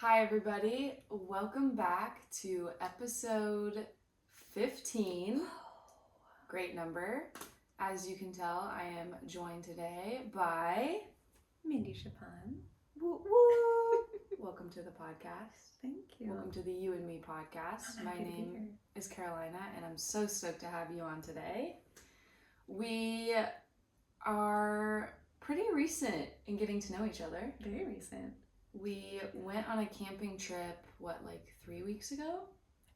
Hi, everybody. Welcome back to episode 15. Great number. As you can tell, I am joined today by Mindy Helaine. Woo Woo. Welcome to the podcast. Thank you. Welcome to the You and Me podcast. My name is Carolina, and I'm so stoked to have you on today. We are pretty recent in getting to know each other. Very recent. We went on a camping trip, 3 weeks ago?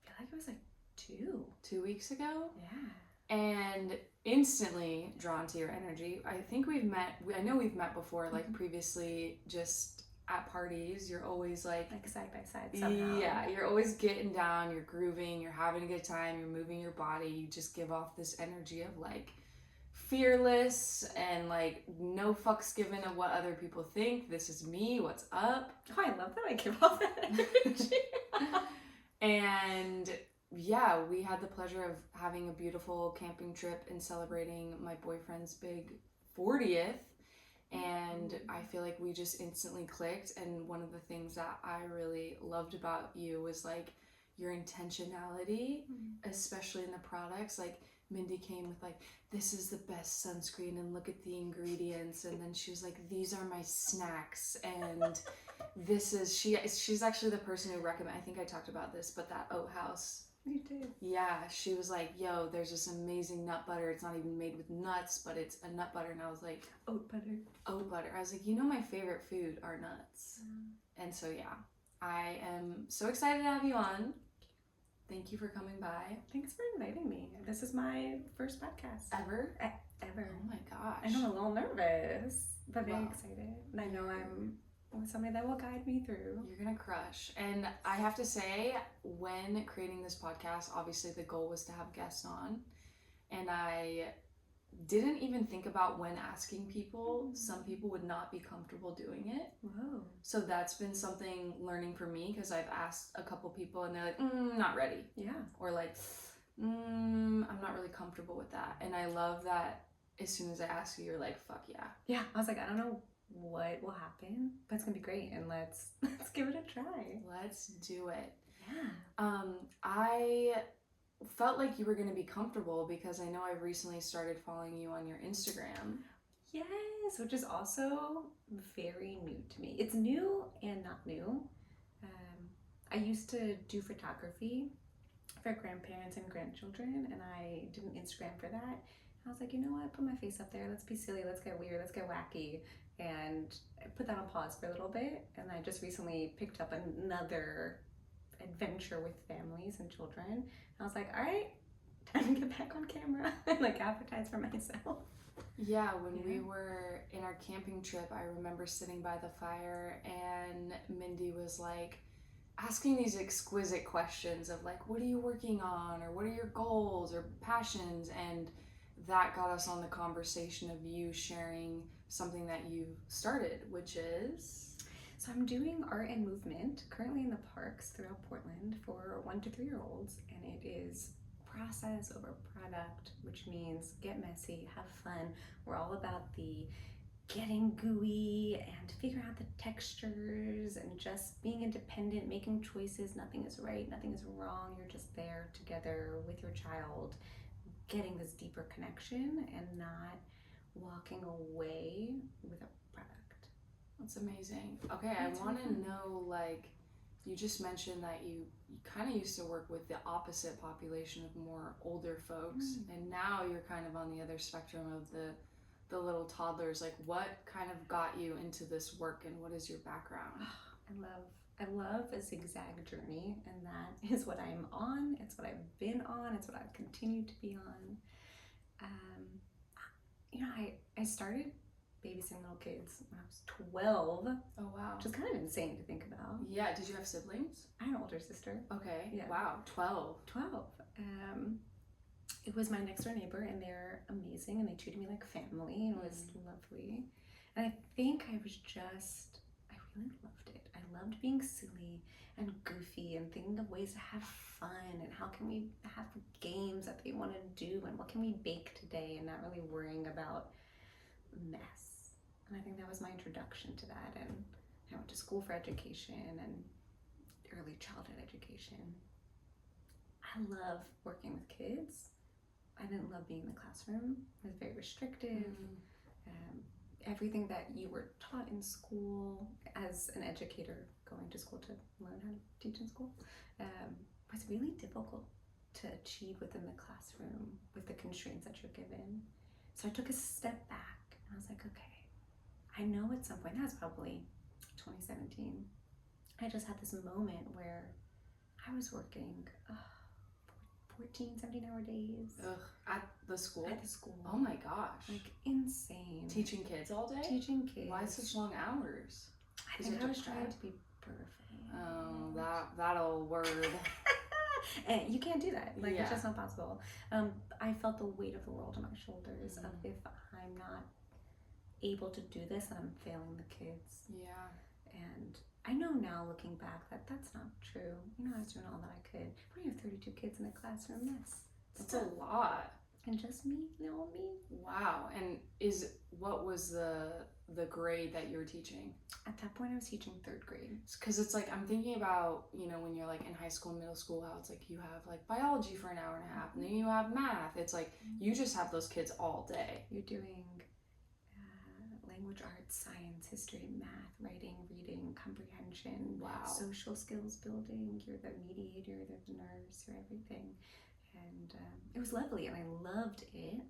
I feel like it was like 2. 2 weeks ago? Yeah. And instantly drawn to your energy. I think I know we've met before, previously, just at parties. You're always like side by side somehow. Yeah, you're always getting down, you're grooving, you're having a good time, you're moving your body. You just give off this energy of fearless and no fucks given of what other people think. This is me, what's up? Oh, I love that I give off that energy. And yeah, we had the pleasure of having a beautiful camping trip and celebrating my boyfriend's big 40th. And I feel like we just instantly clicked. And one of the things that I really loved about you was your intentionality, especially in the products. Mindy came with this is the best sunscreen and look at the ingredients, and then she was like, these are my snacks, and this is she's actually the person who recommended, I think I talked about this, but that oat house. You did. Yeah, she was like, yo, there's this amazing nut butter. It's not even made with nuts, but it's a nut butter. And I was like, oat butter. Oat butter. I was like, my favorite food are nuts. And so yeah, I am so excited to have you on. Thank you for coming by. Thanks for inviting me. This is my first podcast. Ever? Ever. Oh my gosh. I know, I'm a little nervous, but very excited. And I know I'm with somebody that will guide me through. You're gonna crush. And I have to say, when creating this podcast, obviously the goal was to have guests on. And I didn't even think about when asking people. Some people would not be comfortable doing it. Whoa. So that's been something learning for me, because I've asked a couple people and they're like, not ready. Yeah. Or I'm not really comfortable with that. And I love that as soon as I ask you, you're like, fuck yeah. Yeah. I was like, I don't know what will happen, but it's gonna be great, and let's give it a try. Let's do it. Yeah. I felt like you were going to be comfortable because I know I've recently started following you on your Instagram. Yes, which is also very new to me. It's new and not new. I used to do photography for grandparents and grandchildren, and I did an Instagram for that. I was like, you know what, put my face up there, let's be silly, let's get weird, let's get wacky. And I put that on pause for a little bit, and I just recently picked up another adventure with families and children. I was like, all right, time to get back on camera and advertise for myself. Yeah, when we were in our camping trip, I remember sitting by the fire and Mindy was asking these exquisite questions of what are you working on, or what are your goals or passions, and that got us on the conversation of you sharing something that you started, which is... So I'm doing art and movement currently in the parks throughout Portland for 1 to 3 year olds, and it is process over product, which means get messy, have fun. We're all about the getting gooey and figuring out the textures and just being independent, making choices. Nothing is right, nothing is wrong. You're just there together with your child, getting this deeper connection and not walking away with a product. That's amazing. Okay, I want to know, you just mentioned that you kind of used to work with the opposite population of more older folks, and now you're kind of on the other spectrum of the little toddlers. What kind of got you into this work, and what is your background? I love a zigzag journey, and that is what I'm on. It's what I've been on. It's what I've continued to be on. I started babysitting little kids when I was 12. Oh wow. Which is kind of insane to think about. Yeah, did you have siblings? I have an older sister. Okay. Yeah. Wow, 12. It was my next door neighbor, and they're amazing, and they treated me like family, and it was lovely. And I think I really loved it. I loved being silly and goofy and thinking of ways to have fun, and how can we have games that they want to do, and what can we bake today, and not really worrying about mess. And I think that was my introduction to that. And I went to school for education, and early childhood education. I love working with kids. I didn't love being in the classroom. It was very restrictive. Everything that you were taught in school as an educator, going to school to learn how to teach in school, was really difficult to achieve within the classroom with the constraints that you're given. So I took a step back and I was like, okay, I know at some point, that was probably 2017, I just had this moment where I was working 14, 17-hour days. Ugh, at the school? At the school. Oh my gosh. Like insane. Teaching kids all day? Teaching kids. Why such long hours? I think I was trying to be perfect. Oh, that old word. And you can't do that. Like, yeah. It's just not possible. I felt the weight of the world on my shoulders of if I'm not able to do this, then I'm failing the kids. Yeah. And I know now, looking back, that that's not true. You know, I was doing all that I could. When you have 32 kids in a classroom, that's a lot. And just me, little me. Wow. And what was the grade that you were teaching? At that point, I was teaching 3rd grade. Because it's like, I'm thinking about, you know, when you're like in high school, middle school, how it's like you have like biology for an hour and a half, and then you have math. It's like you just have those kids all day. You're doing language arts, science, history, math, writing, reading, comprehension, social skills building. You're the mediator, you're the nurse, you're everything. And it was lovely, and I loved it.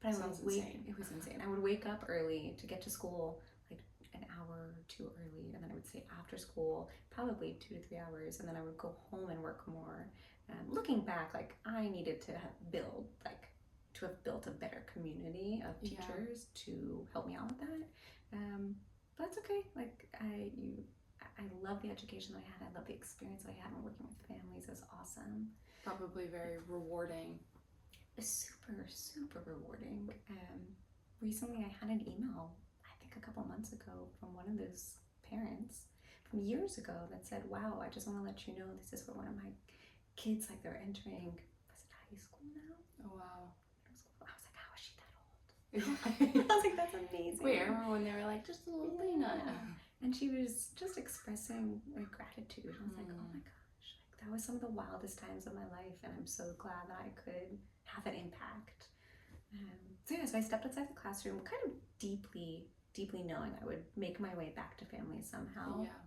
But it was insane. I would wake up early to get to school like an hour or 2 early, and then I would stay after school probably 2 to 3 hours, and then I would go home and work more. Looking back, like I needed to have built a better community of teachers to help me out with that. But that's okay. Like I love the education that I had. I love the experience that I had when working with families. It was awesome. Probably very rewarding. Super, super rewarding. Recently I had an email, I think a couple months ago, from one of those parents from years ago that said, wow, I just want to let you know this is for one of my kids, like they're entering, was it high school now? Oh wow. I was like, how is she that old? I was like, that's amazing. Wait, I remember when they were like, just a little peanut. And she was just expressing like gratitude. I was like, oh my gosh, like that was some of the wildest times of my life, and I'm so glad that I could have that impact. So I stepped outside the classroom, kind of deeply knowing I would make my way back to families somehow. Yeah.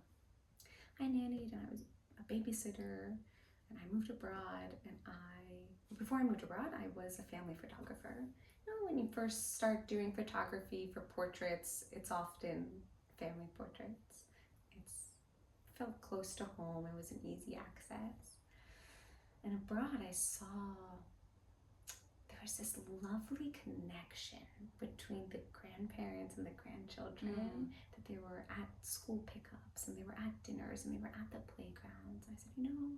I nannied, and I was a babysitter, and I moved abroad, and before I moved abroad, I was a family photographer. You know, when you first start doing photography for portraits, it's often family portraits. It's felt close to home. It was an easy access. And abroad, I saw there was this lovely connection between the grandparents and the grandchildren, that they were at school pickups, and they were at dinners, and they were at the playgrounds. I said, you know,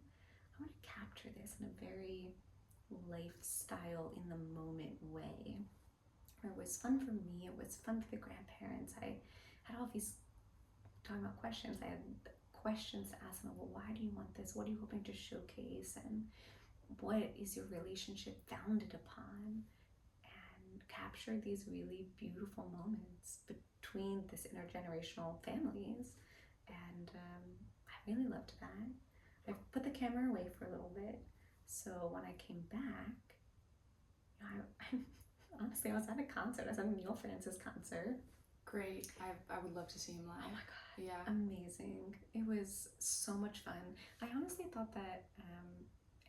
I want to capture this in a very lifestyle, in the moment way. It was fun for me, it was fun for the grandparents. I had all these, talking about questions, I had questions to ask them. Well, why do you want this? What are you hoping to showcase? And what is your relationship founded upon? And capture these really beautiful moments between this intergenerational families. And I really loved that. I put the camera away for a little bit. So when I came back, honestly, I was at a concert. I was at a Neil Francis concert. Great. I would love to see him live. Oh my god. Yeah. Amazing. It was so much fun. I honestly thought that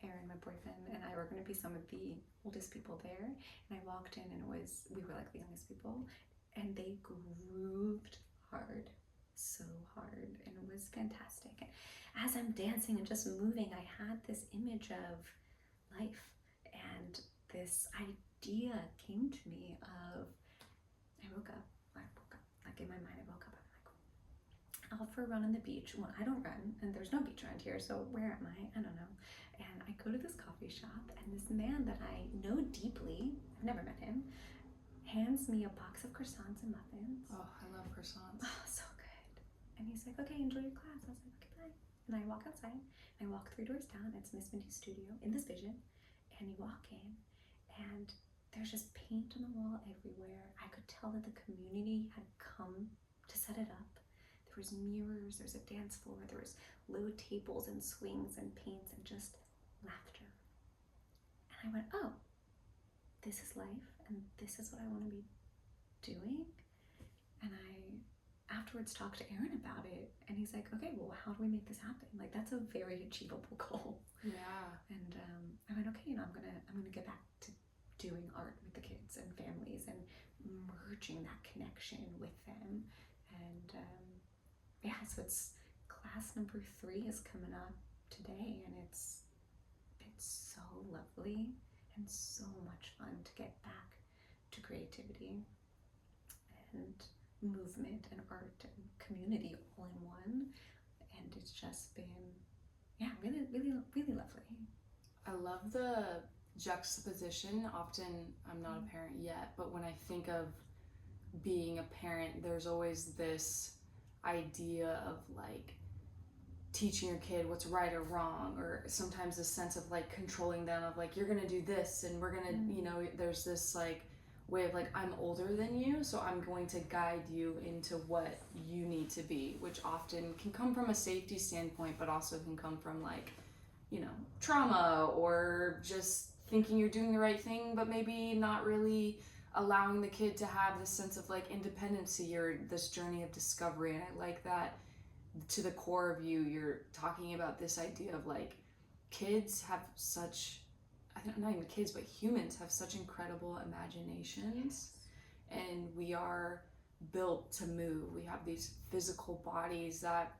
Aaron, my boyfriend, and I were going to be some of the oldest people there. And I walked in, and we were like the youngest people. And they grooved hard. So hard. And it was fantastic. And as I'm dancing and just moving, I had this image of life, and this idea came to me of, I woke up, like in my mind, I woke up, I'm like, out for a run on the beach. Well, I don't run, and there's no beach around here, so where am I? I don't know. And I go to this coffee shop, and this man that I know deeply, I've never met him, hands me a box of croissants and muffins. Oh, I love croissants. Oh, so good. And he's like, okay, enjoy your class. I was like, okay, bye. And I walk outside, and I walk 3 doors down. It's Miss Mindy's studio in this vision. And you walk in, and there's just paint on the wall everywhere. I could tell that the community had come to set it up. There was mirrors, there's a dance floor, there was low tables and swings and paints and just laughter. And I went, oh, this is life and this is what I want to be doing. And I afterwards talked to Aaron about it, and he's like, okay, well, how do we make this happen? Like, that's a very achievable goal. Yeah. And I went, okay, I'm gonna get back to doing art with the kids and families and merging that connection with them. And yeah, so it's class number 3 is coming up today, and it's so lovely and so much fun to get back to creativity and movement and art and community all in one. And it's just been, yeah, really, really, really lovely. I love the juxtaposition. Often, I'm not a parent yet, but when I think of being a parent, there's always this idea of like teaching your kid what's right or wrong, or sometimes a sense of like controlling them, of like, you're gonna do this and we're gonna, you know, there's this like way of like, I'm older than you, so I'm going to guide you into what you need to be, which often can come from a safety standpoint, but also can come from like, you know, trauma, or just thinking you're doing the right thing, but maybe not really allowing the kid to have this sense of like independency or this journey of discovery. And I like that to the core of you, you're talking about this idea of like, kids have such, I think not even kids, but humans have such incredible imaginations. And we are built to move. We have these physical bodies that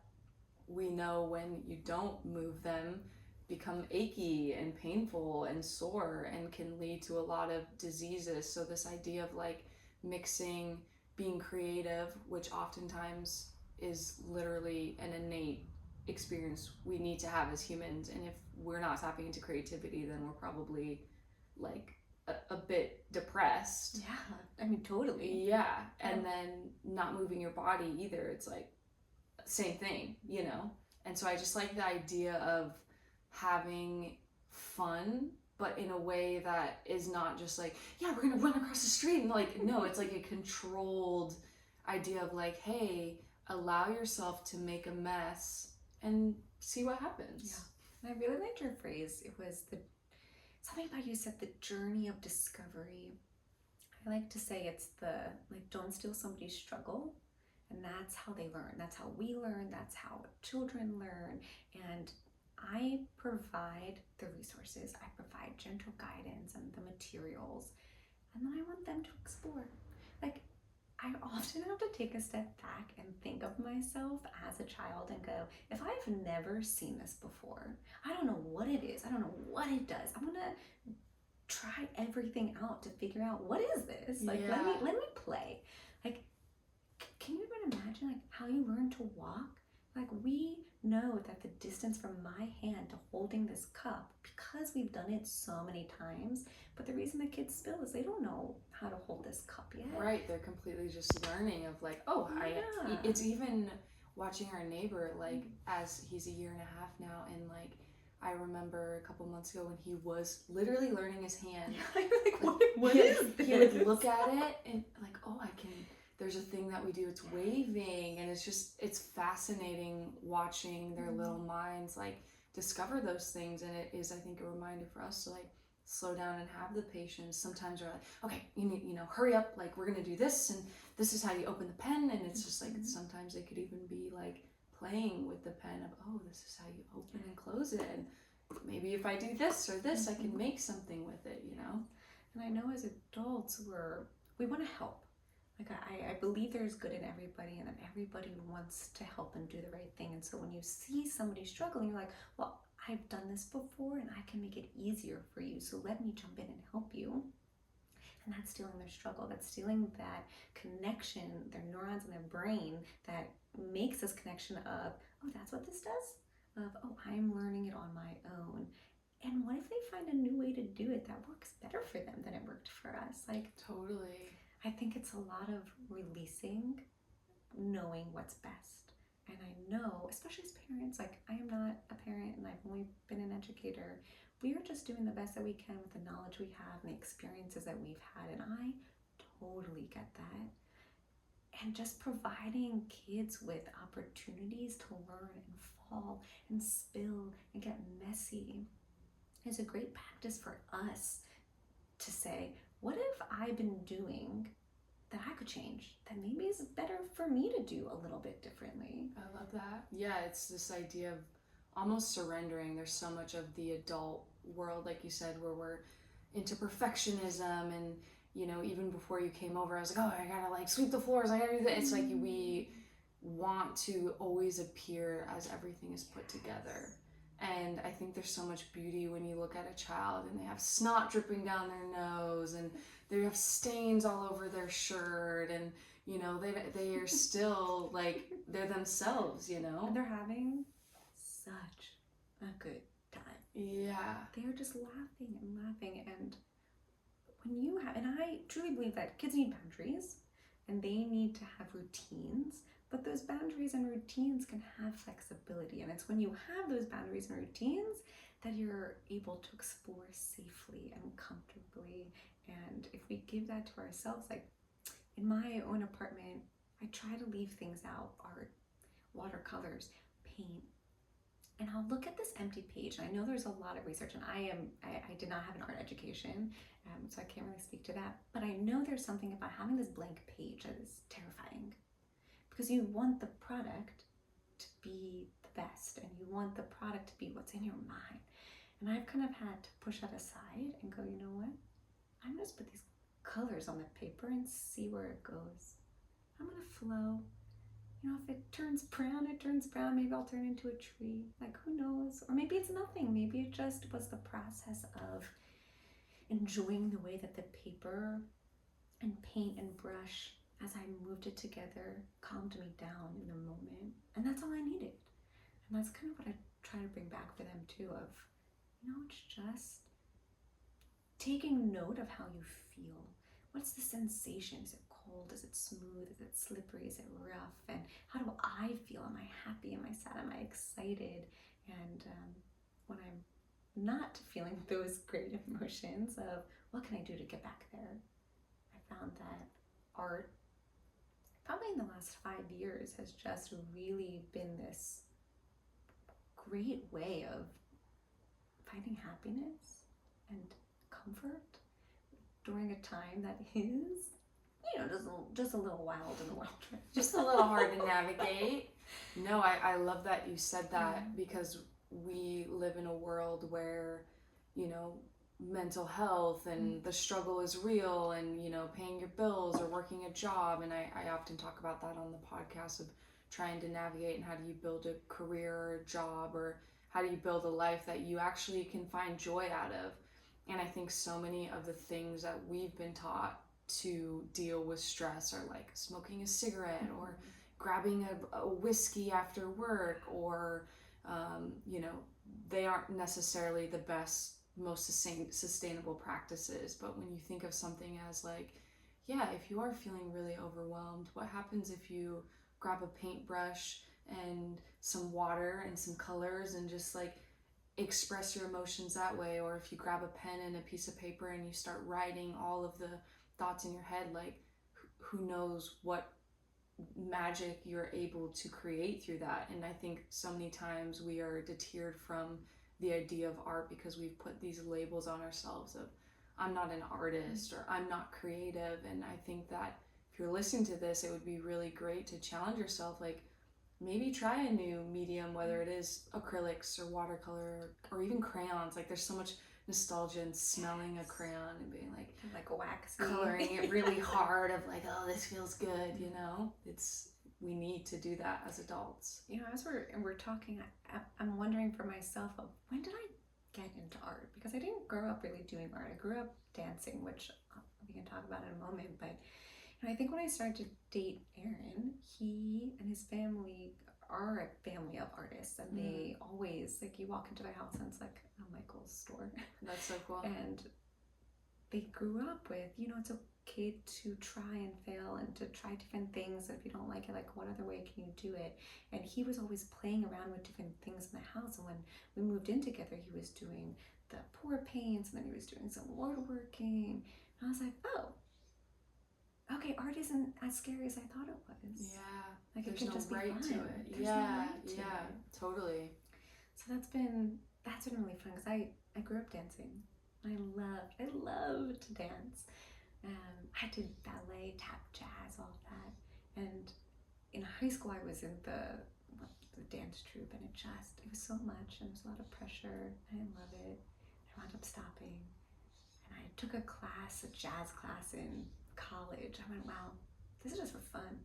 we know when you don't move them become achy and painful and sore and can lead to a lot of diseases. So this idea of like mixing being creative, which oftentimes is literally an innate experience we need to have as humans, and if we're not tapping into creativity, then we're probably like a bit depressed. Yeah, I mean, totally. Yeah, and then not moving your body either, it's like same thing, you know. And so I just like the idea of having fun, but in a way that is not just like, yeah, we're gonna run across the street, and like, no, it's like a controlled idea of like, hey, allow yourself to make a mess and see what happens. Yeah. And I really liked your phrase. It was something about, you said, the journey of discovery. I like to say it's the, like, don't steal somebody's struggle. And that's how they learn. That's how we learn. That's how children learn. And I provide the resources. I provide gentle guidance and the materials. And then I want them to explore. Like, I often have to take a step back and think of myself as a child and go, if I've never seen this before, I don't know what it is. I don't know what it does. I'm gonna try everything out to figure out, what is this? Like, Yeah. let me play. Like, can you even imagine like how you learn to walk? Like, we know that the distance from my hand to holding this cup, because we've done it so many times, but the reason the kids spill is they don't know how to hold this cup yet. Right, they're completely just learning of like, oh, Yeah. it's even watching our neighbor, like, as he's a year and a half now, and like, I remember a couple months ago when he was literally learning his hand. Yeah, you're like, what he, is this? He would look at it and like, oh, I can, there's a thing that we do, it's waving, and it's fascinating watching their little minds like discover those things. And it is, I think, a reminder for us to like slow down and have the patience. Sometimes we're like, okay, you need, hurry up, like, we're gonna do this, and this is how you open the pen. And it's just like, sometimes it could even be like playing with the pen of, oh, this is how you open and close it, and maybe if I do this or this, I can make something with it, And I know as adults, we want to help. Like, I believe there's good in everybody, and that everybody wants to help and do the right thing. And so when you see somebody struggling, you're like, well, I've done this before and I can make it easier for you, so let me jump in and help you. And that's stealing their struggle. That's stealing that connection, their neurons in their brain that makes this connection of, oh, that's what this does? Of, oh, I'm learning it on my own. And what if they find a new way to do it that works better for them than it worked for us? Like, totally. I think it's a lot of releasing, knowing what's best. And I know, especially as parents, like, I am not a parent and I've only been an educator. We are just doing the best that we can with the knowledge we have and the experiences that we've had. And I totally get that. and just providing kids with opportunities to learn and fall and spill and get messy is a great practice for us to say, what have I been doing that I could change, that maybe is better for me to do a little bit differently? I love that. Yeah, it's this idea of almost surrendering. There's so much of the adult world, like you said, where we're into perfectionism, and even before you came over, I was like, oh, I gotta like sweep the floors, I gotta do that. It's like we want to always appear as everything is put together. And I think there's so much beauty when you look at a child and they have snot dripping down their nose and they have stains all over their shirt, and they are still like they're themselves. And they're having such a good time. Yeah. They are just laughing and laughing. And and I truly believe that kids need boundaries and they need to have routines, but those boundaries and routines can have flexibility. And it's when you have those boundaries and routines that you're able to explore safely and comfortably. And if we give that to ourselves, like in my own apartment, I try to leave things out: art, watercolors, paint. And I'll look at this empty page, and I know there's a lot of research, and I did not have an art education, so I can't really speak to that, but I know there's something about having this blank page that is terrifying, because you want the product to be the best, and you want the product to be what's in your mind. And I've kind of had to push that aside and go, you know what? I'm gonna just put these colors on the paper and see where it goes. I'm gonna flow. If it turns brown, it turns brown. Maybe I'll turn into a tree. Like, who knows? Or maybe it's nothing. Maybe it just was the process of enjoying the way that the paper and paint and brush, as I moved it together, calmed me down in the moment. And that's all I needed. And that's kind of what I try to bring back for them too, of, it's just taking note of how you feel. What's the sensation? Is it cold? Is it smooth? Is it slippery? Is it rough? And how do I feel? Am I happy? Am I sad? Am I excited? And when I'm not feeling those great emotions of what can I do to get back there, I found that art, probably in the last 5 years, has just really been this great way of finding happiness and comfort during a time that is, just a little wild in the world. Just a little hard to navigate. No, I love that you said that, because we live in a world where, mental health and the struggle is real, and, paying your bills or working a job. And I often talk about that on the podcast of trying to navigate, and how do you build a career or a job, or how do you build a life that you actually can find joy out of. And I think so many of the things that we've been taught to deal with stress are like smoking a cigarette, or grabbing a whiskey after work, or they aren't necessarily the best, most sustainable practices. But when you think of something as like, if you are feeling really overwhelmed, what happens if you grab a paintbrush and some water and some colors and just like express your emotions that way? Or if you grab a pen and a piece of paper and you start writing all of the thoughts in your head, like who knows what magic you're able to create through that. And I think so many times we are deterred from the idea of art because we've put these labels on ourselves of, I'm not an artist, or I'm not creative. And I think that if you're listening to this, it would be really great to challenge yourself, like maybe try a new medium, whether it is acrylics or watercolor or even crayons. Like there's so much nostalgia in smelling a crayon and being like waxy, coloring it really hard, of like, oh, this feels good. We need to do that as adults. As we're talking, I'm wondering for myself, of when did I get into art? Because I didn't grow up really doing art. I grew up dancing, which we can talk about in a moment. But I think when I started to date Aaron, he and his family are a family of artists, and they always, like, you walk into their house and it's like a Michael's store. That's so cool. And they grew up with, it's okay to try and fail and to try different things. If you don't like it, like, what other way can you do it? And he was always playing around with different things in the house. And when we moved in together, he was doing the pour paints, and then he was doing some woodworking. And I was like, oh, okay, art isn't as scary as I thought it was. Yeah. Like it There's could no just be right fun. to it. There's no Yeah, right to yeah, it. totally. So that's been really fun because I grew up dancing. I loved to dance. I did ballet, tap, jazz, all of that. And in high school, I was in the dance troupe, and it was so much, and there was a lot of pressure. I didn't love it. I wound up stopping, and I took a jazz class in college. I went, wow, this is just for fun.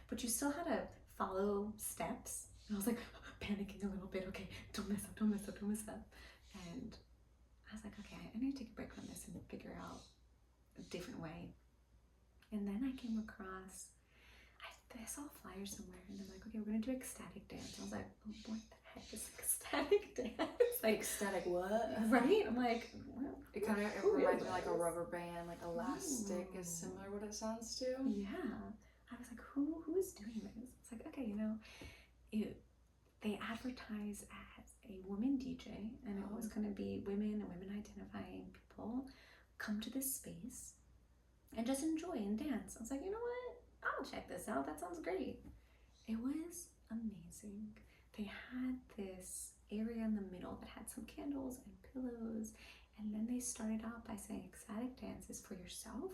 But you still had to follow steps. And I was like panicking a little bit. Okay, don't mess up, don't mess up, don't mess up. And I was like, okay, I need to take a break from this and figure out a different way. And then I came across, I saw a flyer somewhere, and they're like, okay, we're gonna do ecstatic dance. I was like, oh, what the heck is ecstatic dance? Like, ecstatic what? Right? I'm like, well, it reminds me like a rubber band, like elastic is similar what it sounds to. Yeah. I was like, who is doing this? It's like, okay, they advertise as a woman DJ, and it was going to be women and women identifying people come to this space and just enjoy and dance. I was like, you know what? I'll check this out. That sounds great. It was amazing. They had this area in the middle that had some candles and pillows, and then they started out by saying ecstatic dance is for yourself.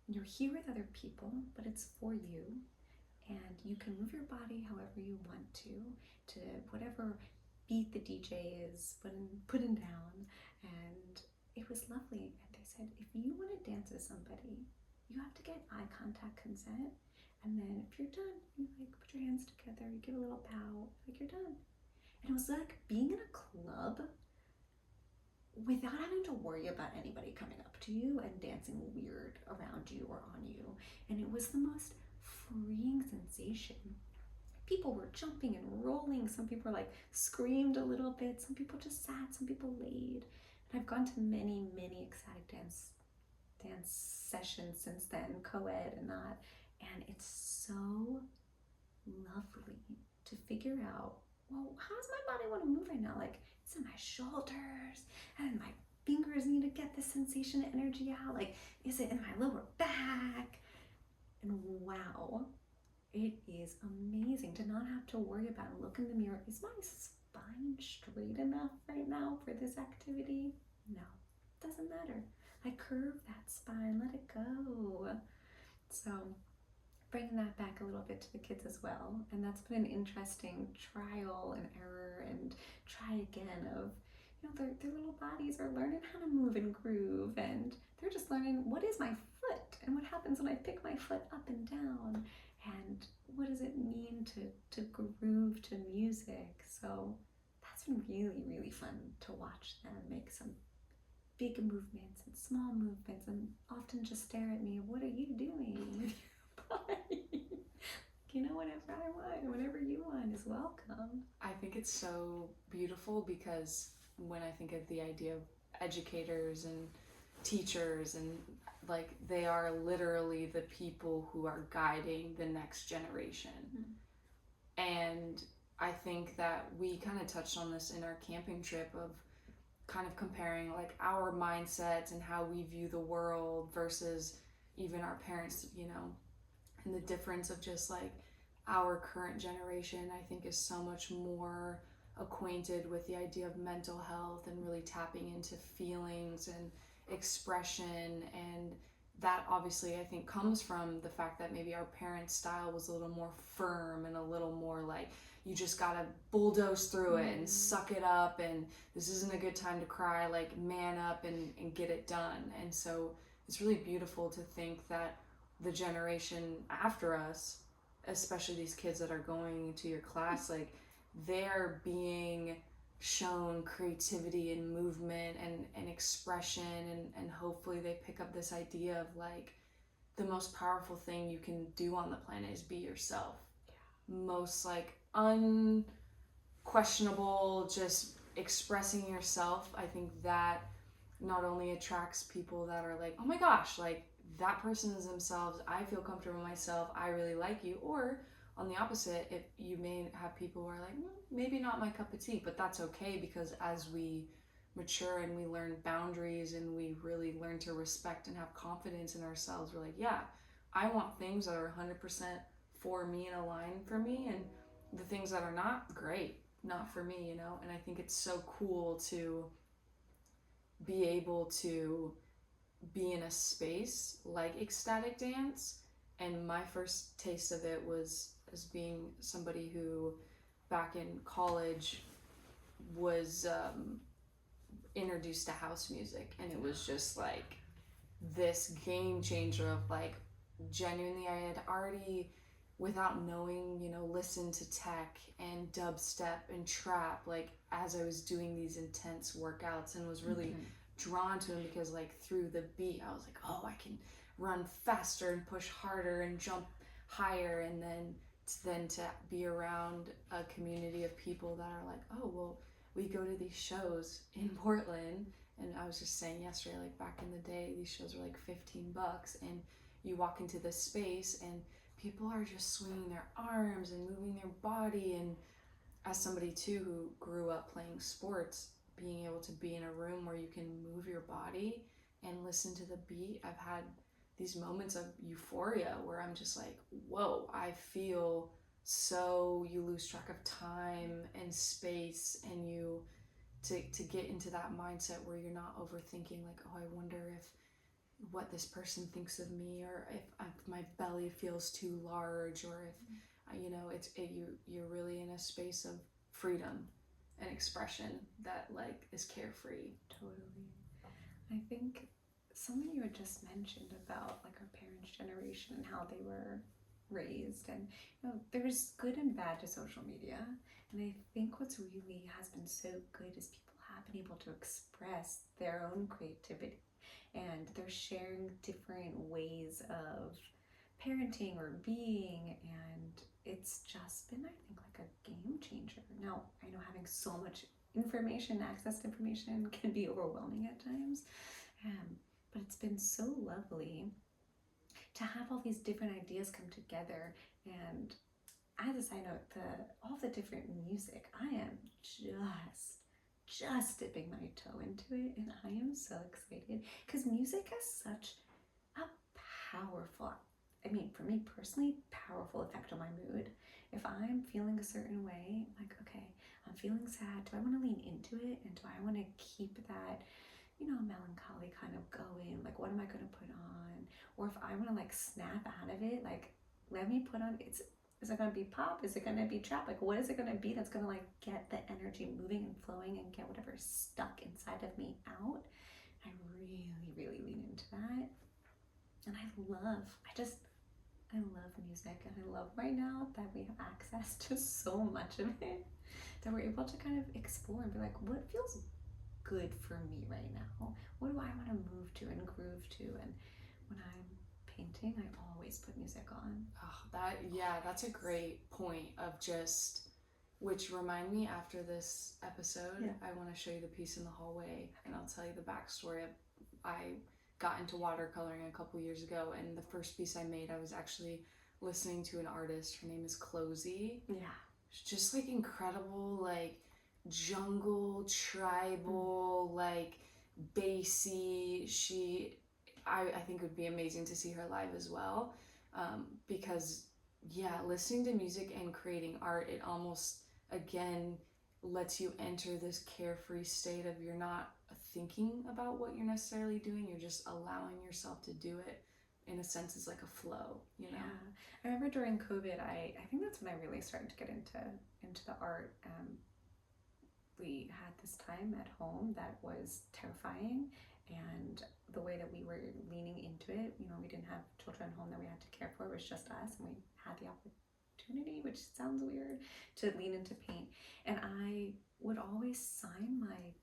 You're here with other people, but it's for you. And you can move your body however you want to whatever beat the DJ is putting down. And it was lovely. And they said, if you want to dance with somebody, you have to get eye contact consent. And then if you're done, you like put your hands together, you give a little bow, like you're done. And it was like being in a club without having to worry about anybody coming up to you and dancing weird around you or on you. And it was the most freeing sensation. People were jumping and rolling. Some people like screamed a little bit. Some people just sat. Some people laid. And I've gone to many, many ecstatic dance sessions since then, co-ed and not. And it's so lovely to figure out, well, how does my body want to move right now? Like, it's in my shoulders, and my fingers need to get the sensation and energy out. Like, is it in my lower back? And wow, it is amazing to not have to worry about it. Look in the mirror. Is my spine straight enough right now for this activity? No, doesn't matter. I curve that spine, let it go. So bringing that back a little bit to the kids as well. And that's been an interesting trial and error and try again of, their little bodies are learning how to move and groove, and they're just learning what is my foot and what happens when I pick my foot up and down, and what does it mean to groove to music. So that's been really, really fun to watch them make some big movements and small movements, and often just stare at me, what are you doing with your body? Whatever I want, whatever you want is welcome. I think it's so beautiful because when I think of the idea of educators and teachers, and like they are literally the people who are guiding the next generation. Mm-hmm. And I think that we kind of touched on this in our camping trip of kind of comparing like our mindsets and how we view the world versus even our parents, and the difference of just like our current generation, I think, is so much more acquainted with the idea of mental health and really tapping into feelings and expression. And that obviously I think comes from the fact that maybe our parents' style was a little more firm and a little more like, you just gotta bulldoze through it and suck it up, and this isn't a good time to cry, like man up and get it done. And so it's really beautiful to think that the generation after us, especially these kids that are going to your class, like they're being shown creativity and movement and expression, and hopefully they pick up this idea of like the most powerful thing you can do on the planet is be yourself. Yeah. Most like unquestionable, just expressing yourself. I think that not only attracts people that are like, oh my gosh, like that person is themselves, I feel comfortable with myself, I really like you. Or on the opposite, if you may have people who are like, maybe not my cup of tea, but that's okay, because as we mature and we learn boundaries and we really learn to respect and have confidence in ourselves, we're like, yeah, I want things that are 100% for me and aligned for me, and the things that are not, great, not for me, you know? And I think it's so cool to be able to be in a space like ecstatic dance. And my first taste of it was as being somebody who back in college was introduced to house music, and it was just like this game changer of like, genuinely, I had already, without knowing, you know, listened to tech and dubstep and trap like as I was doing these intense workouts, and was really drawn to them because like through the beat I was like, oh, I can run faster and push harder and jump higher. And then to be around a community of people that are like, oh well, we go to these shows in Portland, and I was just saying yesterday, like back in the day these shows were like $15, and you walk into this space and people are just swinging their arms and moving their body. And as somebody too who grew up playing sports, being able to be in a room where you can move your body and listen to the beat, I've had these moments of euphoria where I'm just like, whoa, I feel so, you lose track of time and space, and you to get into that mindset where you're not overthinking like, oh, I wonder if what this person thinks of me, or if my belly feels too large, or if you know, you're really in a space of freedom and expression that like is carefree. Totally. I think something you had just mentioned about like our parents' generation and how they were raised, and you know, there's good and bad to social media, and I think what's really has been so good is people have been able to express their own creativity, and they're sharing different ways of parenting or being, and it's just been, I think, like a game changer. Now, I know having so much information, access to information, can be overwhelming at times, but it's been so lovely to have all these different ideas come together. And as a side note, all the different music, I am just dipping my toe into it, and I am so excited because music has such a powerful, I mean, for me personally, powerful effect on my mood. If I'm feeling a certain way, like, okay, I'm feeling sad, do I want to lean into it, and do I want to keep that, you know, melancholy kind of going? Like, what am I going to put on? Or if I want to like snap out of it, like, let me put on, is it going to be pop? Is it going to be trap? Like, what is it going to be that's going to like get the energy moving and flowing and get whatever's stuck inside of me out? I really, really lean into that. And I love music, and I love right now that we have access to so much of it, that we're able to kind of explore and be like, what feels good for me right now? What do I want to move to and groove to? And when I'm painting, I always put music on. Oh, that's a great point of just, which remind me, after this episode, I want to show you the piece in the hallway, and I'll tell you the backstory. I got into watercoloring a couple years ago, and the first piece I made, I was actually listening to an artist. Her name is Closey. Yeah. It's just like incredible, like jungle, tribal, like bassy. I think it would be amazing to see her live as well, because listening to music and creating art, it almost again lets you enter this carefree state of, you're not thinking about what you're necessarily doing, you're just allowing yourself to do it. In a sense, it's like a flow, you know. Yeah, I remember during COVID, I think that's when I really started to get into the art. We had this time at home that was terrifying, and the way that we were leaning into it, you know, we didn't have children at home that we had to care for. It was just us, and we had the opportunity, which sounds weird, to lean into paint. And I would always sign my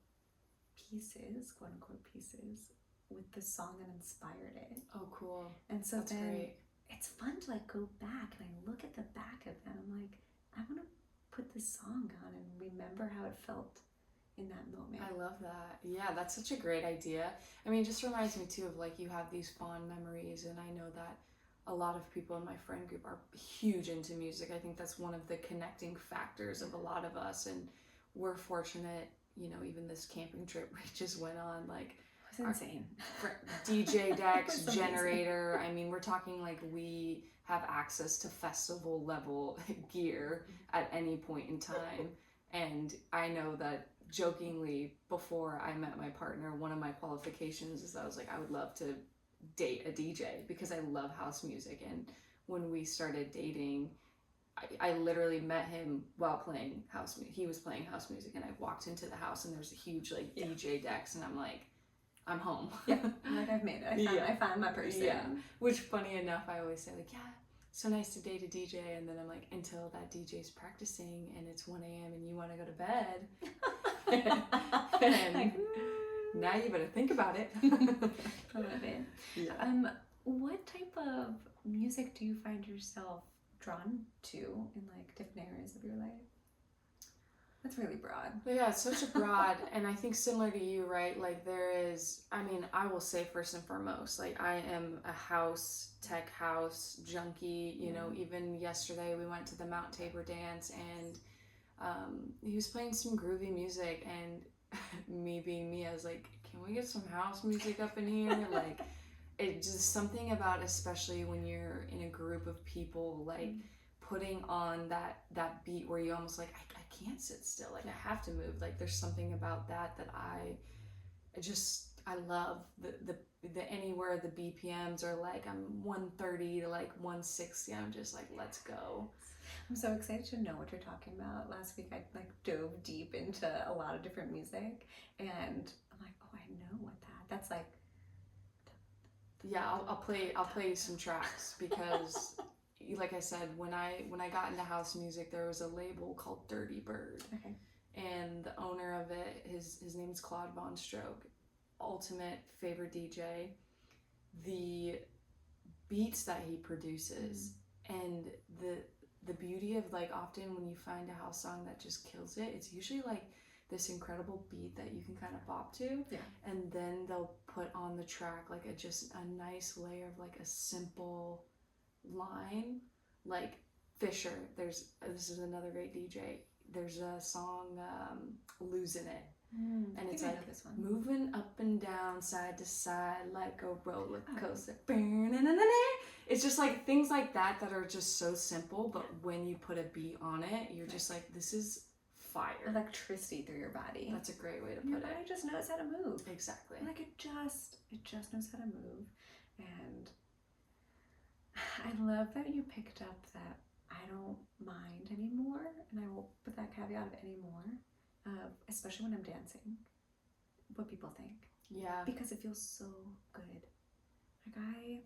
pieces, quote unquote pieces, with the song that inspired it. Oh, cool. And so that's then great. It's fun to like go back, and I look at the back of them, I'm like, I want to put this song on and remember how it felt in that moment. I love that. Yeah, that's such a great idea. I mean, it just reminds me too of like, you have these fond memories, and I know that a lot of people in my friend group are huge into music. I think that's one of the connecting factors of a lot of us, and we're fortunate, you know, even this camping trip we just went on, like, It's insane. DJ decks, It's amazing. generator. I mean, we're talking like we have access to festival level gear at any point in time. And I know that jokingly, before I met my partner, one of my qualifications is that I was like, I would love to date a DJ because I love house music. And when we started dating, I literally met him while playing house music. He was playing house music, and I walked into the house, and there was a huge like DJ decks, and I'm like, I'm home. Yeah, I'm like, I've made it. I found my person. Yeah. Which, funny enough, I always say like, yeah, so nice to date a DJ, and then I'm like, until that DJ's practicing and it's 1 a.m. and you want to go to bed. And like, now you better think about it. I love it. Yeah. What type of music do you find yourself drawn to in like different areas of your life? That's really broad. Yeah, it's such a broad, and I think similar to you, right? Like there is, I mean, I will say first and foremost, like I am a tech house junkie. You know, even yesterday we went to the Mount Tabor dance, and he was playing some groovy music, and me being me, I was like, can we get some house music up in here? Like, it's just something about, especially when you're in a group of people, like putting on that beat where you almost like, I can't sit still, like I have to move. Like there's something about that I love the anywhere the BPMs are like, I'm 130 to like 160, I'm just like, let's go. I'm so excited to know what you're talking about. Last week I like dove deep into a lot of different music, and I'm like, oh, I know what that's like. Yeah, I'll play you some tracks because like I said, when I got into house music, there was a label called Dirty Bird. Okay. And the owner of it, his name is Claude Von Stroke, ultimate favorite DJ. The beats that he produces and the beauty of like, often when you find a house song that just kills it, it's usually like this incredible beat that you can kind of bop to, and then they'll put on the track like just a nice layer of like a simple line. Like Fisher, this is another great DJ. There's a song, Losing It, and it's like moving up and down, side to side like a roller coaster. It's just like things like that are just so simple, but when you put a beat on it, you're just like, this is fire. Electricity through your body. That's a great way to put your it. Your body just knows how to move. Exactly. Like it just knows how to move. And I love that you picked up that I don't mind anymore, and I will put that caveat of anymore, especially when I'm dancing, what people think. Yeah. Because it feels so good. Like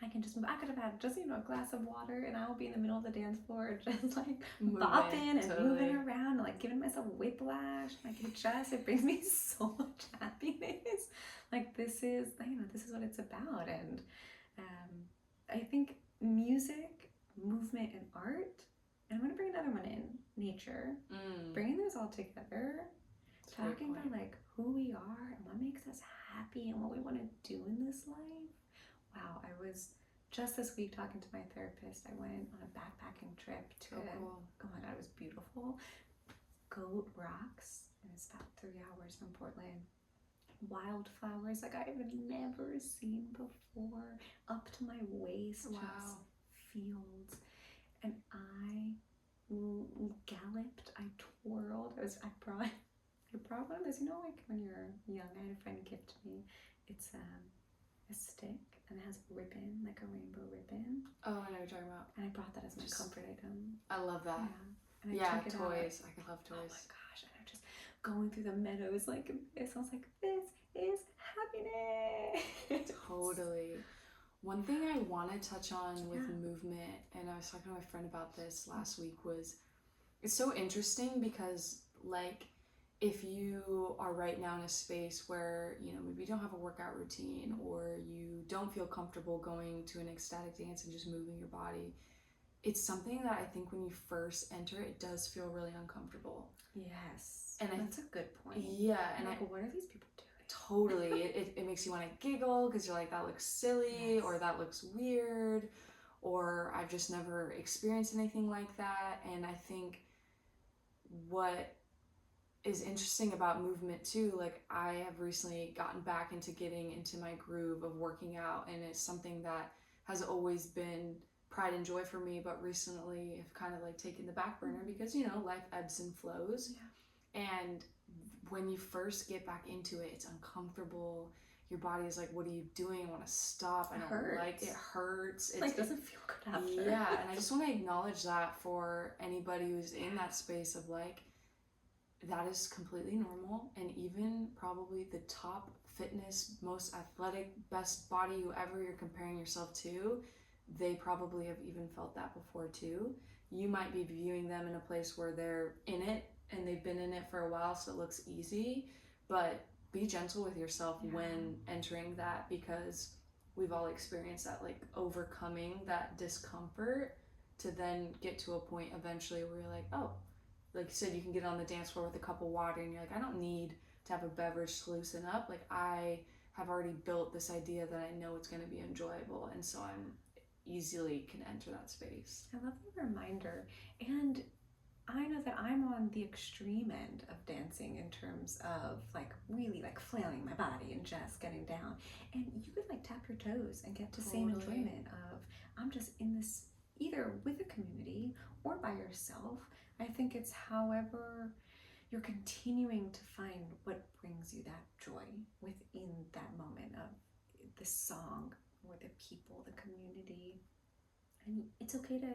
I can just move. I could have had just, a glass of water, and I'll be in the middle of the dance floor just like bopping and moving around and like giving myself whiplash. Like it brings me so much happiness. Like this is what it's about. And I think music, movement, and art, and I'm going to bring another one in, nature, bringing those all together, talking about like who we are and what makes us happy and what we want to do in this life. Wow, I was just this week talking to my therapist. I went on a backpacking trip to, oh my God, it was beautiful. Goat Rocks, and it's about 3 hours from Portland. Wildflowers like I've never seen before, up to my waist. Wow. Just fields, and I galloped, I twirled. I brought one of those, like when you're young, I had a friend gift me. It's a stick, and it has ribbon, like a rainbow ribbon. Oh, I know what you're talking about. And I brought that as my comfort item. I love that. Yeah, and I toys. I love toys. Oh my gosh, and I'm just going through the meadows like this. I was like, this is happiness. Totally. One thing I want to touch on with movement, and I was talking to my friend about this last week, was it's so interesting because like if you are right now in a space where, maybe you don't have a workout routine, or you don't feel comfortable going to an ecstatic dance and just moving your body, it's something that I think when you first enter, it does feel really uncomfortable. Yes. And that's a good point. Yeah. And like, what are these people doing? Totally. it makes you want to giggle because you're like, that looks silly, or that looks weird, or I've just never experienced anything like that. And I think what is interesting about movement too, like I have recently gotten back into getting into my groove of working out, and it's something that has always been pride and joy for me, but recently have kind of like taken the back burner because, you know, life ebbs and flows. Yeah. And when you first get back into it, it's uncomfortable. Your body is like, what are you doing? I want to stop. I don't like it. Hurts. It like doesn't feel good after. Yeah, and I just want to acknowledge that for anybody who's in that space of like, that is completely normal. And even probably the top fitness, most athletic, best body, whoever you're comparing yourself to, they probably have even felt that before too. You might be viewing them in a place where they're in it and they've been in it for a while, so it looks easy, but be gentle with yourself when entering that, because we've all experienced that, like overcoming that discomfort to then get to a point eventually where you're like, oh, like you said, you can get on the dance floor with a cup of water and you're like, I don't need to have a beverage to loosen up. Like I have already built this idea that I know it's going to be enjoyable, and so I'm easily can enter that space. I love the reminder. And I know that I'm on the extreme end of dancing in terms of like really like flailing my body and just getting down. And you could like tap your toes and get the same enjoyment of I'm just in this either with a community or by yourself. I think it's however you're continuing to find what brings you that joy within that moment of the song or the people, the community. And it's okay to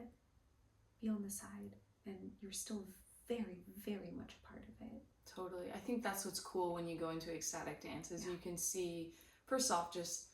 be on the side, and you're still very, very much a part of it. Totally. I think that's what's cool when you go into ecstatic dances. You can see, first off, just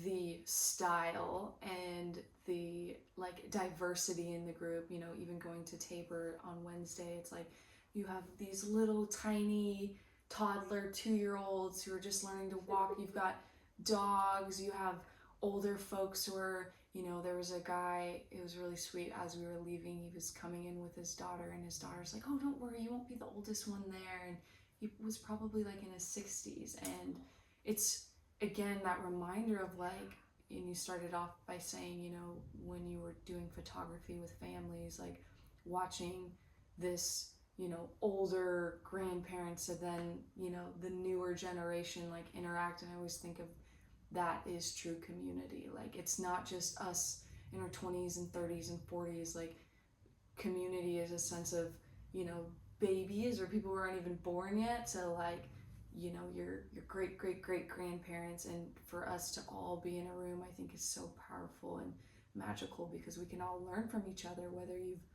the style and the like diversity in the group. You know, even going to Tabor on Wednesday, it's like you have these little tiny toddler 2-year-olds who are just learning to walk. You've got dogs, you have older folks who are, you know, there was a guy, it was really sweet, as we were leaving, he was coming in with his daughter, and his daughter's like, oh, don't worry, you won't be the oldest one there. And he was probably like in his 60s. And it's, again, that reminder of like, and you started off by saying, you know, when you were doing photography with families, like watching this, you know, older grandparents and then, you know, the newer generation like interact. And I always think of that is true community. Like it's not just us in our 20s and 30s and 40s. Like community is a sense of, you know, babies or people who aren't even born yet, so like, you know, your great grandparents, and for us to all be in a room, I think is so powerful and magical, because we can all learn from each other, whether you've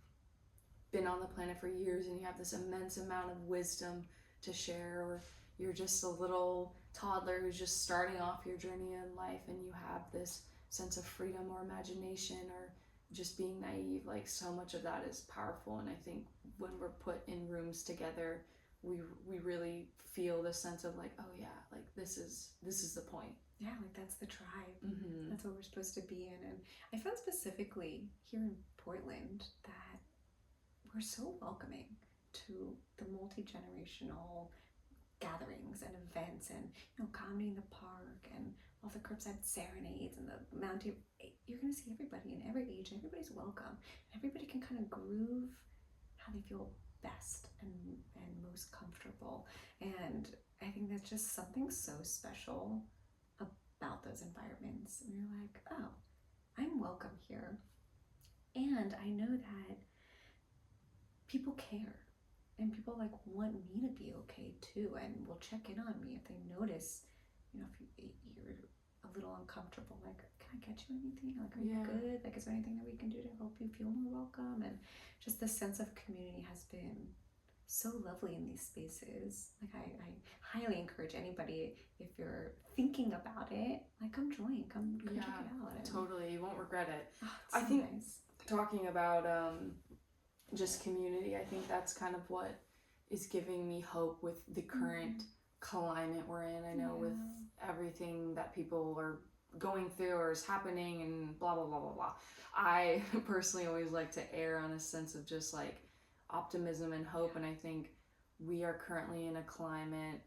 been on the planet for years and you have this immense amount of wisdom to share, or you're just a little toddler who's just starting off your journey in life and you have this sense of freedom or imagination or just being naive. Like so much of that is powerful, and I think when we're put in rooms together, we really feel this sense of like, oh yeah, like this is the point. Yeah, like that's the tribe. Mm-hmm. That's what we're supposed to be in. And I found specifically here in Portland that we're so welcoming to the multi-generational gatherings and events, and you know, comedy in the park and all the curbside serenades and the mountain. You're gonna see everybody in every age, and everybody's welcome, and everybody can kind of groove how they feel best and most comfortable. And I think that's just something so special about those environments. And you're like, oh, I'm welcome here, and I know that people care. And people like want me to be okay too, and will check in on me if they notice, you know, if you're a little uncomfortable, like, can I get you anything? Like, are you good? Like, is there anything that we can do to help you feel more welcome? And just the sense of community has been so lovely in these spaces. Like, I highly encourage anybody, if you're thinking about it, like, come join, come check it out. And totally, you won't regret it. Oh, I think talking about just community, I think that's kind of what is giving me hope with the current climate we're in. I know with everything that people are going through or is happening and blah blah blah blah blah, I personally always like to err on a sense of just like optimism and hope. And I think we are currently in a climate,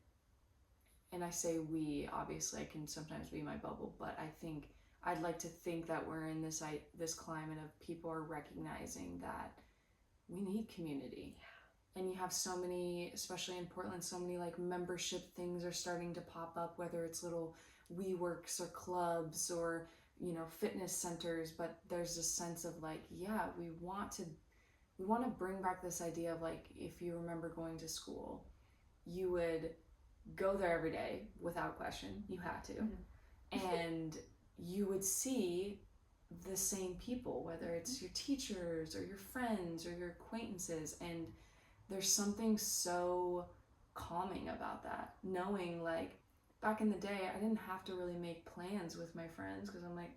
and I say we, obviously I can sometimes be my bubble, but I think I'd like to think that we're in this climate of people are recognizing that we need community. and you have so many, especially in Portland, so many like membership things are starting to pop up, whether it's little WeWorks or clubs or, you know, fitness centers. But there's this sense of like, yeah, we want to bring back this idea of like, if you remember going to school, you would go there every day without question. You had to. And you would see the same people, whether it's your teachers or your friends or your acquaintances. And there's something so calming about that. Knowing like back in the day, I didn't have to really make plans with my friends because I'm like,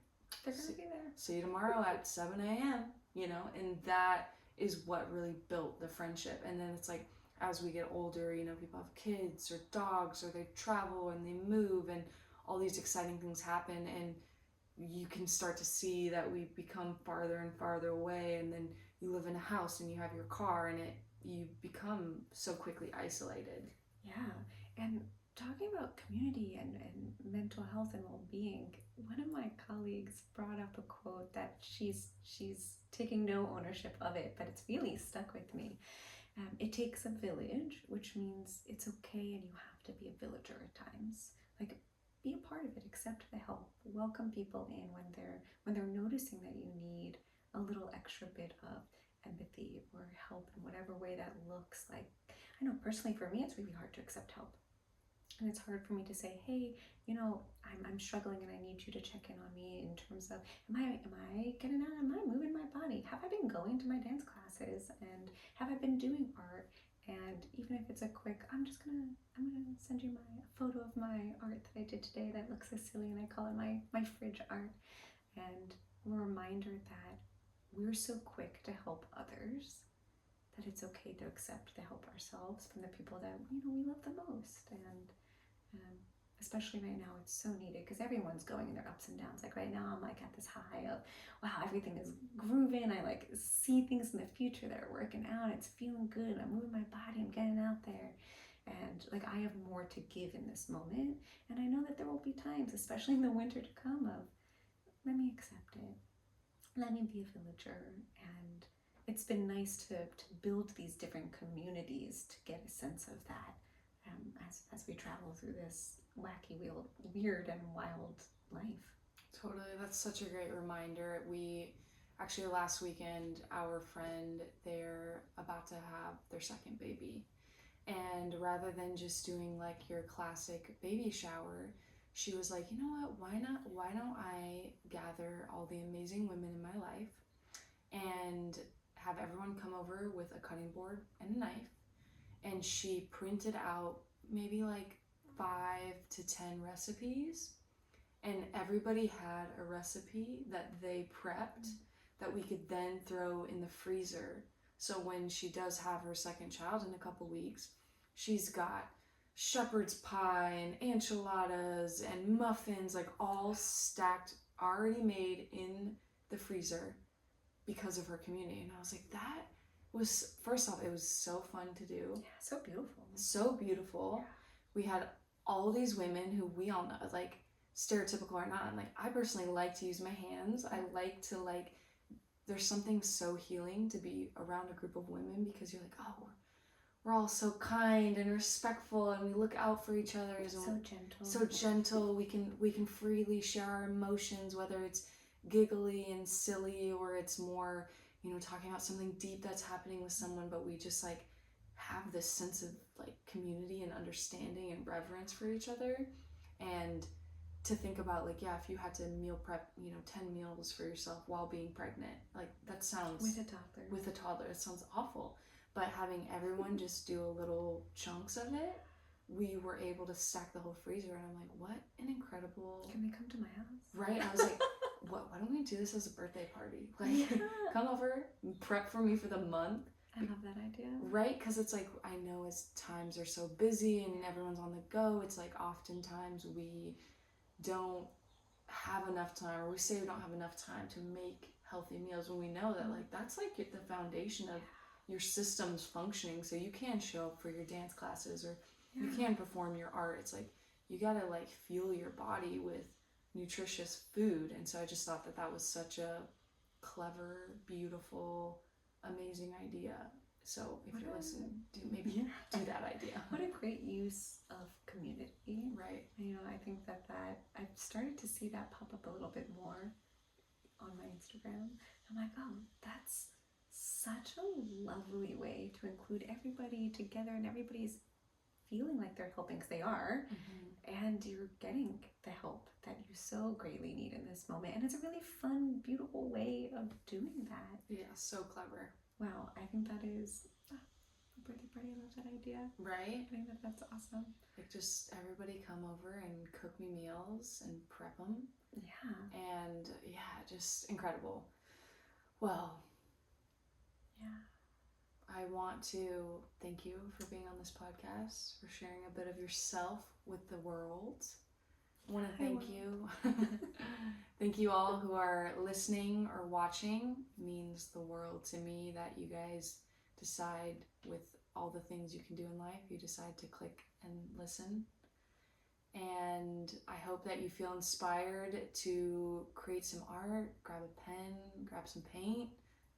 they're gonna be there. See you tomorrow at 7 a.m., you know, and that is what really built the friendship. And then it's like, as we get older, you know, people have kids or dogs or they travel and they move and all these exciting things happen, and you can start to see that we become farther and farther away, and then you live in a house and you have your car, and you become so quickly isolated. Yeah, and talking about community and mental health and well-being, one of my colleagues brought up a quote that she's taking no ownership of it, but it's really stuck with me. It takes a village, which means it's okay and you have to be a villager at times. Like, be a part of it, accept the help, welcome people in when they're noticing that you need a little extra bit of empathy or help in whatever way that looks like. I know personally for me it's really hard to accept help. And it's hard for me to say, hey, you know, I'm struggling and I need you to check in on me in terms of, am I getting out? Am I moving my body? Have I been going to my dance classes? And have I been doing art? And even if it's a quick, I'm gonna send you a photo of my art that I did today that looks so silly, and I call it my fridge art. And a reminder that we're so quick to help others that it's okay to accept the help ourselves from the people that, you know, we love the most. And especially right now, it's so needed because everyone's going in their ups and downs. Like right now, I'm like at this high of, wow, everything is grooving. I like see things in the future that are working out. It's feeling good. I'm moving my body. I'm getting out there. And like I have more to give in this moment. And I know that there will be times, especially in the winter to come, of let me accept it. Let me be a villager. And it's been nice to build these different communities to get a sense of that. As we travel through this wacky, weird and wild life. Totally, that's such a great reminder. We actually last weekend, our friend, they're about to have their second baby, and rather than just doing like your classic baby shower, she was like, you know what, why don't I gather all the amazing women in my life and have everyone come over with a cutting board and a knife. And she printed out maybe like 5 to 10 recipes, and everybody had a recipe that they prepped that we could then throw in the freezer. So when she does have her second child in a couple weeks, she's got shepherd's pie and enchiladas and muffins, like all stacked, already made in the freezer because of her community. And I was like, that was, first off, it was so fun to do. Yeah, so beautiful. So beautiful. Yeah. We had all these women who we all know, like stereotypical or not, and like I personally like to use my hands. I like to like, there's something so healing to be around a group of women because you're like, oh, we're all so kind and respectful and we look out for each other. So gentle. So gentle. We can freely share our emotions, whether it's giggly and silly or it's more, you know, talking about something deep that's happening with someone, but we just like have this sense of like community and understanding and reverence for each other. And to think about like, yeah, if you had to meal prep, you know, 10 meals for yourself while being pregnant, like that sounds with a toddler, it sounds awful. But having everyone just do a little chunks of it, we were able to stack the whole freezer. And I'm like, what an incredible, can they come to my house? Right? I was like, why don't we do this as a birthday party? Like, Yeah. Come over, prep for me for the month. I love that idea. Right? Because it's like, I know as times are so busy and everyone's on the go, it's like oftentimes we don't have enough time, or we say we don't have enough time to make healthy meals when we know that like that's like the foundation of your system's functioning. So you can show up for your dance classes or you can perform your art. It's like you gotta like fuel your body with nutritious food. And so I just thought that was such a clever, beautiful, amazing idea. So if What you're a- listening, maybe do that idea. What a great use of community. Right. You know, I think that I've started to see that pop up a little bit more on my Instagram. I'm like, oh, that's such a lovely way to include everybody together, and everybody's feeling like they're helping, because they are, and you're getting the help that you so greatly need in this moment. And it's a really fun, beautiful way of doing that. Yeah, so clever. Wow, I think that is a birthday party. I love that idea. Right? I think that that's awesome. Like, just everybody come over and cook me meals and prep them. Yeah. And yeah, just incredible. Well, Yeah. I want to thank you for being on this podcast, for sharing a bit of yourself with the world. I want to thank you. Thank you all who are listening or watching. It means the world to me that you guys decide, with all the things you can do in life, you decide to click and listen. And I hope that you feel inspired to create some art, grab a pen, grab some paint,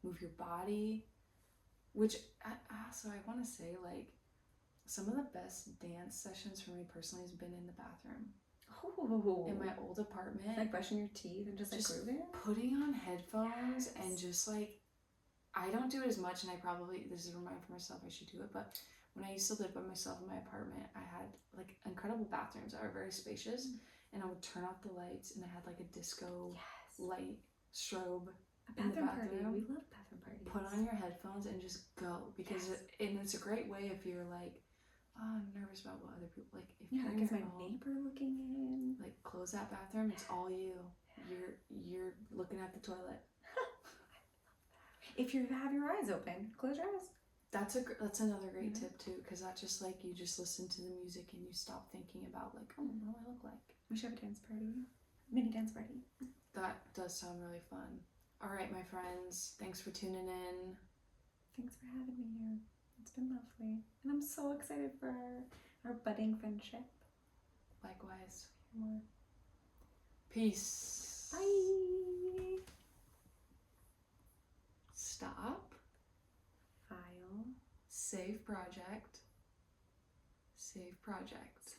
move your body. Which, so I want to say, like, some of the best dance sessions for me personally has been in the bathroom. Oh. In my old apartment. Like brushing your teeth and just grooving? Putting on headphones and just like, I don't do it as much, and this is a reminder for myself, I should do it, but when I used to live by myself in my apartment, I had like incredible bathrooms that are very spacious, and I would turn off the lights, and I had like a disco light strobe in the Party. bathroom. We love bathroom parties. Put on your headphones and just go, because and it's a great way if you're like, oh, I'm nervous about what other people, like if you're in is your my home, neighbor looking in? like close that bathroom, it's all you. You're looking at the toilet. If you have your eyes open, close your eyes. That's another great tip too, because that's just like, you just listen to the music and you stop thinking about like, oh, what do I look like? We should have a dance party. Mini dance party. That does sound really fun. All right, my friends, thanks for tuning in. Thanks for having me here. It's been lovely. And I'm so excited for our budding friendship. Likewise. More. Peace. Bye. Stop. File. Save project. Save project.